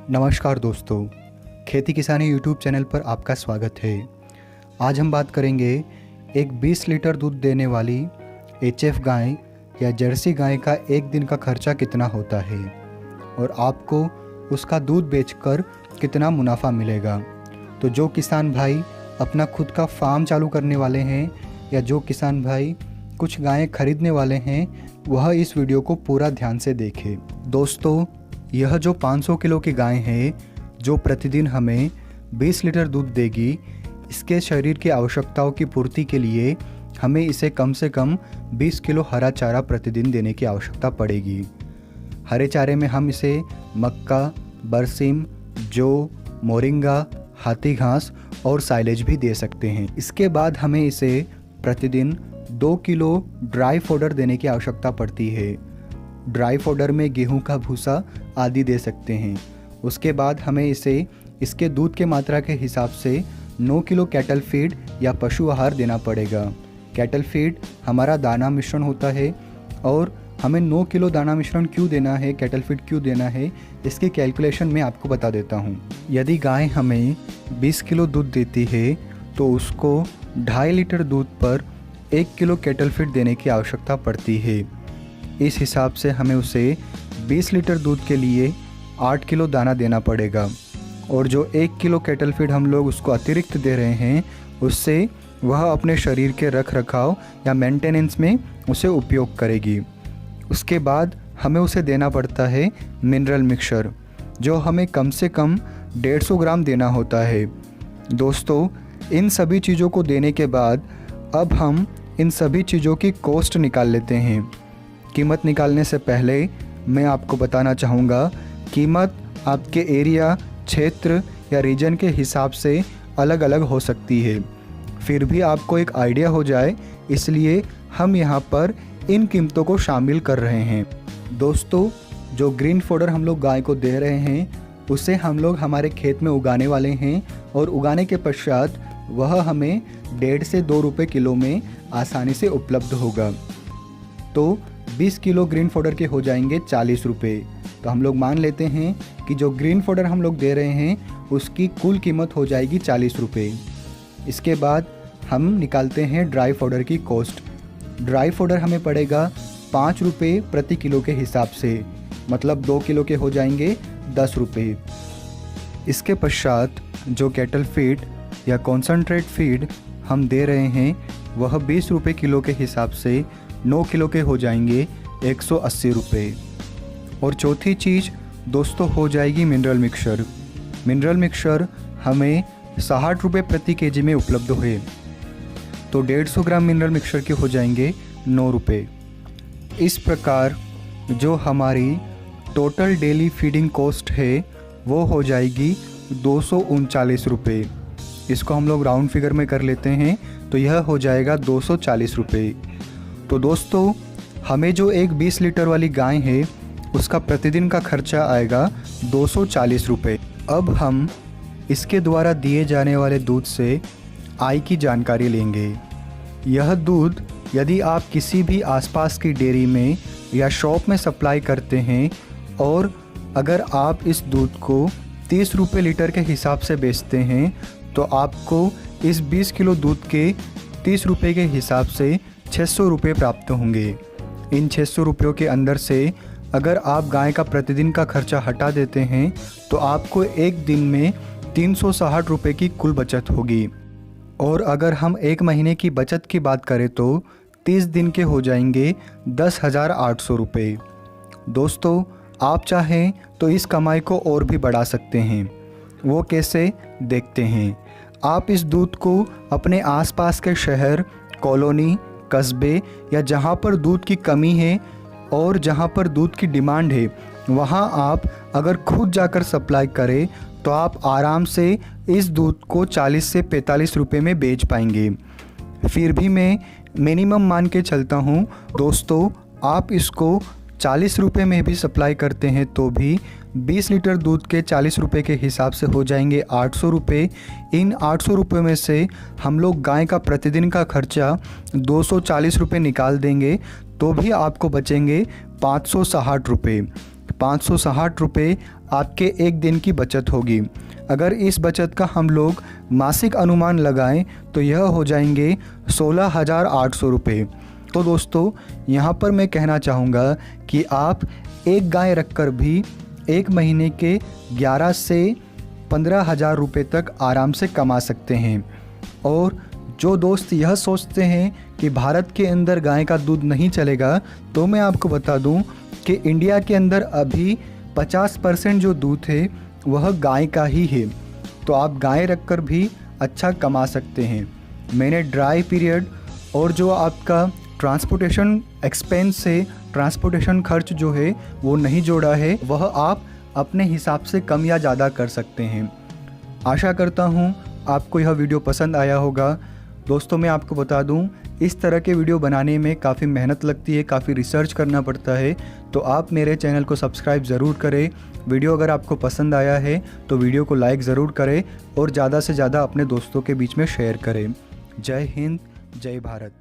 नमस्कार दोस्तों, खेती किसानी यूट्यूब चैनल पर आपका स्वागत है। आज हम बात करेंगे एक 20 लीटर दूध देने वाली एचएफ गाय या जर्सी गाय का एक दिन का खर्चा कितना होता है और आपको उसका दूध बेचकर कितना मुनाफा मिलेगा। तो जो किसान भाई अपना खुद का फार्म चालू करने वाले हैं या जो किसान भाई कुछ गायें खरीदने वाले हैं, वह इस वीडियो को पूरा ध्यान से देखें। दोस्तों, यह जो 500 किलो की गाय है जो प्रतिदिन हमें 20 लीटर दूध देगी, इसके शरीर की आवश्यकताओं की पूर्ति के लिए हमें इसे कम से कम 20 किलो हरा चारा प्रतिदिन देने की आवश्यकता पड़ेगी। हरे चारे में हम इसे मक्का, बरसीम, जौ, मोरिंगा, हाथी घास और साइलेज भी दे सकते हैं। इसके बाद हमें इसे प्रतिदिन 2 किलो ड्राई फोडर देने की आवश्यकता पड़ती है। ड्राई फोडर में गेहूं का भूसा आदि दे सकते हैं। उसके बाद हमें इसे इसके दूध के मात्रा के हिसाब से 9 किलो कैटल फीड या पशु आहार देना पड़ेगा। कैटल फीड हमारा दाना मिश्रण होता है और हमें 9 किलो दाना मिश्रण क्यों देना है, कैटल फीड क्यों देना है, इसकी कैलकुलेशन मैं आपको बता देता हूँ। यदि गाय हमें 20 किलो दूध देती है तो उसको 2.5 लीटर दूध पर 1 किलो कैटल फीड देने की आवश्यकता पड़ती है। इस हिसाब से हमें उसे 20 लीटर दूध के लिए 8 किलो दाना देना पड़ेगा और जो 1 किलो कैटल फीड हम लोग उसको अतिरिक्त दे रहे हैं, उससे वह अपने शरीर के रख रखाव या मेंटेनेंस में उसे उपयोग करेगी। उसके बाद हमें उसे देना पड़ता है मिनरल मिक्सचर, जो हमें कम से कम 150 ग्राम देना होता है। दोस्तों, इन सभी चीज़ों को देने के बाद अब हम इन सभी चीज़ों की कॉस्ट निकाल लेते हैं। कीमत निकालने से पहले मैं आपको बताना चाहूँगा, कीमत आपके एरिया, क्षेत्र या रीजन के हिसाब से अलग अलग हो सकती है। फिर भी आपको एक आइडिया हो जाए, इसलिए हम यहाँ पर इन कीमतों को शामिल कर रहे हैं। दोस्तों, जो ग्रीन फोडर हम लोग गाय को दे रहे हैं, उसे हम लोग हमारे खेत में उगाने वाले हैं और उगाने के पश्चात वह हमें 1.5 से 2 रुपये किलो में आसानी से उपलब्ध होगा। तो 20 किलो ग्रीन फोडर के हो जाएंगे 40 रुपये। तो हम लोग मान लेते हैं कि जो ग्रीन फोडर हम लोग दे रहे हैं उसकी कुल कीमत हो जाएगी 40 रुपये। इसके बाद हम निकालते हैं ड्राई फोडर की कॉस्ट। ड्राई फोडर हमें पड़ेगा 5 रुपये प्रति किलो के हिसाब से, मतलब 2 किलो के हो जाएंगे 10 रुपये। इसके पश्चात जो कैटल फीड या कॉन्सनट्रेट फीड हम दे रहे हैं वह 20 रुपये किलो के हिसाब से 9 किलो के हो जाएंगे 180 रुपये। और चौथी चीज़ दोस्तों हो जाएगी मिनरल मिक्सचर। मिनरल मिक्सचर हमें 60 रुपये प्रति केजी में उपलब्ध हुए, तो 150 ग्राम मिनरल मिक्सचर के हो जाएंगे 9 रुपये। इस प्रकार जो हमारी टोटल डेली फीडिंग कॉस्ट है वो हो जाएगी 239 रुपये। इसको हम लोग राउंड फिगर में कर लेते हैं तो यह हो जाएगा 240 रुपये। तो दोस्तों, हमें जो एक 20 लीटर वाली गाय है उसका प्रतिदिन का खर्चा आएगा 240 रुपये। अब हम इसके द्वारा दिए जाने वाले दूध से आय की जानकारी लेंगे। यह दूध यदि आप किसी भी आसपास की डेयरी में या शॉप में सप्लाई करते हैं और अगर आप इस दूध को 30 रुपये लीटर के हिसाब से बेचते हैं तो आपको इस 20 किलो दूध के 30 रुपये के हिसाब से 600 रुपये प्राप्त होंगे। इन 600 रुपयों के अंदर से अगर आप गाय का प्रतिदिन का खर्चा हटा देते हैं तो आपको एक दिन में 360 रुपये की कुल बचत होगी। और अगर हम एक महीने की बचत की बात करें तो 30 दिन के हो जाएंगे 10,800 रुपये। दोस्तों, आप चाहें तो इस कमाई को और भी बढ़ा सकते हैं। वो कैसे, देखते हैं। आप इस दूध को अपने आसपास के शहर, कॉलोनी, कस्बे या जहाँ पर दूध की कमी है और जहाँ पर दूध की डिमांड है, वहाँ आप अगर खुद जाकर सप्लाई करें तो आप आराम से इस दूध को 40 से 45 रुपये में बेच पाएंगे। फिर भी मैं मिनिमम मान के चलता हूँ दोस्तों, आप इसको 40 रुपये में भी सप्लाई करते हैं तो भी 20 लीटर दूध के 40 रुपये के हिसाब से हो जाएंगे 800 रुपये। इन 800 रुपये में से हम लोग गाय का प्रतिदिन का खर्चा 240 रुपये निकाल देंगे तो भी आपको बचेंगे 560 रुपये। 560 रुपये आपके एक दिन की बचत होगी। अगर इस बचत का हम लोग मासिक अनुमान लगाएं तो यह हो जाएंगे 16,800 रुपये। तो दोस्तों यहाँ पर मैं कहना चाहूँगा कि आप एक गाय रखकर भी एक महीने के 11 से 15,000 रुपये तक आराम से कमा सकते हैं। और जो दोस्त यह सोचते हैं कि भारत के अंदर गाय का दूध नहीं चलेगा, तो मैं आपको बता दूं कि इंडिया के अंदर अभी 50% जो दूध है वह गाय का ही है। तो आप गाय रखकर भी अच्छा कमा सकते हैं। मैंने ड्राई पीरियड और जो आपका ट्रांसपोर्टेशन एक्सपेंस है, ट्रांसपोर्टेशन खर्च जो है वो नहीं जोड़ा है, वह आप अपने हिसाब से कम या ज़्यादा कर सकते हैं। आशा करता हूँ आपको यह वीडियो पसंद आया होगा। दोस्तों मैं आपको बता दूं, इस तरह के वीडियो बनाने में काफ़ी मेहनत लगती है, काफ़ी रिसर्च करना पड़ता है। तो आप मेरे चैनल को सब्सक्राइब ज़रूर करें। वीडियो अगर आपको पसंद आया है तो वीडियो को लाइक ज़रूर करें और ज़्यादा से ज़्यादा अपने दोस्तों के बीच में शेयर करें। जय हिंद, जय भारत।